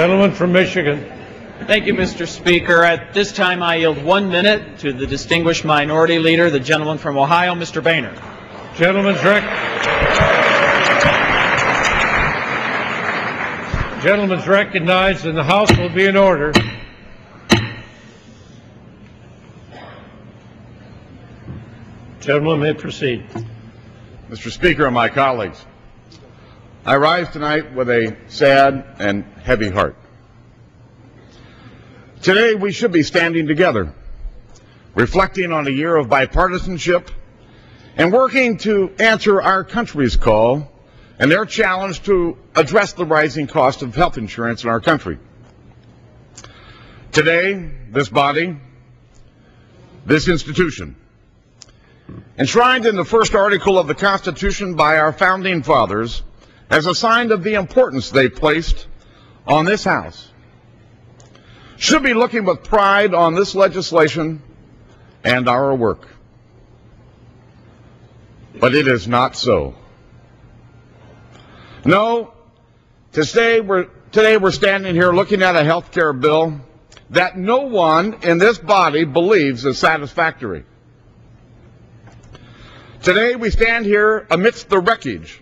Gentleman from Michigan. Thank you, Mr. Speaker. At this time, I yield 1 minute to the distinguished minority leader, the gentleman from Ohio, Mr. Boehner. Gentleman's recognized, and the House will be in order. Gentleman may proceed. Mr. Speaker and my colleagues, I rise tonight with a sad and heavy heart. Today we should be standing together, reflecting on a year of bipartisanship and working to answer our country's call and their challenge to address the rising cost of health insurance in our country. Today, this body, this institution, enshrined in the first article of the Constitution by our founding fathers, as a sign of the importance they placed on this House, should be looking with pride on this legislation and our work. But it is not so. No, today we're standing here looking at a health care bill that no one in this body believes is satisfactory. Today we stand here amidst the wreckage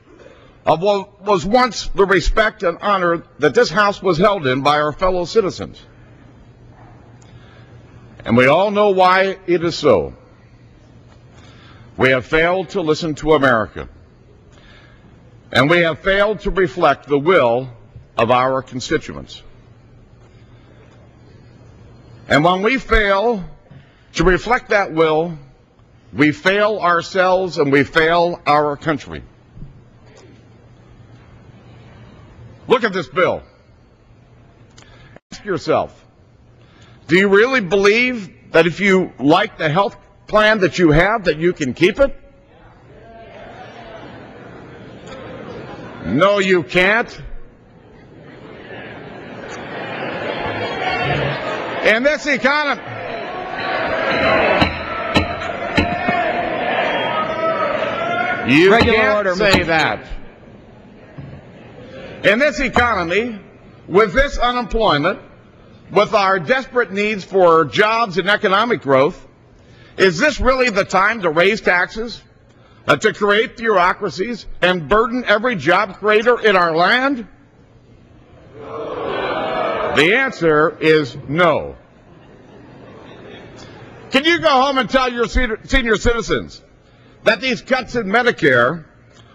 of what was once the respect and honor that this House was held in by our fellow citizens. And we all know why it is so. We have failed to listen to America. And we have failed to reflect the will of our constituents. And when we fail to reflect that will, we fail ourselves and we fail our country. Look at this bill. Ask yourself, do you really believe that if you like the health plan that you have, that you can keep it? No, you can't. In this economy, you can't say that. In this economy, with this unemployment, with our desperate needs for jobs and economic growth, is this really the time to raise taxes, to create bureaucracies, and burden every job creator in our land? The answer is no. Can you go home and tell your senior citizens that these cuts in Medicare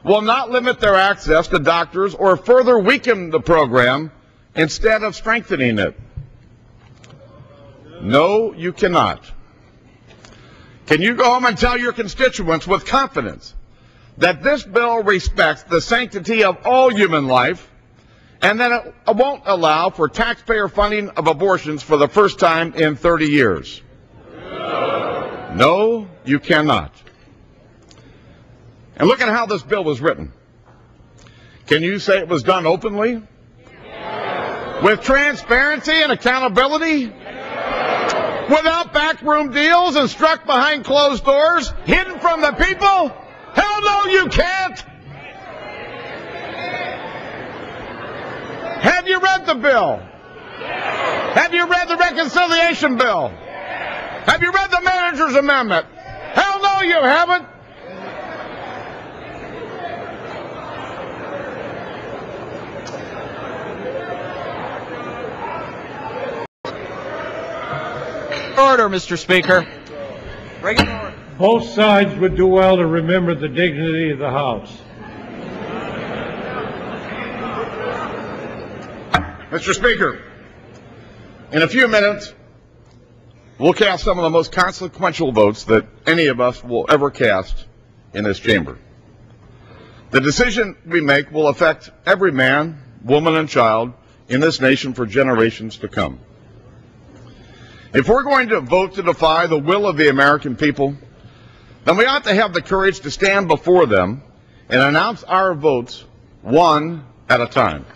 will not limit their access to doctors or further weaken the program instead of strengthening it? No, you cannot. Can you go home and tell your constituents with confidence that this bill respects the sanctity of all human life and that it won't allow for taxpayer funding of abortions for the first time in 30 years? No, you cannot. And look at how this bill was written. Can you say it was done openly? With transparency and accountability? Without backroom deals and struck behind closed doors, hidden from the people? Hell no, you can't! Have you read the bill? Have you read the reconciliation bill? Have you read the manager's amendment? Hell no, you haven't! Order, Mr. Speaker. Regular order. Both sides would do well to remember the dignity of the House. Mr. Speaker, in a few minutes, we'll cast some of the most consequential votes that any of us will ever cast in this chamber. The decision we make will affect every man, woman, and child in this nation for generations to come. If we're going to vote to defy the will of the American people, then we ought to have the courage to stand before them and announce our votes one at a time.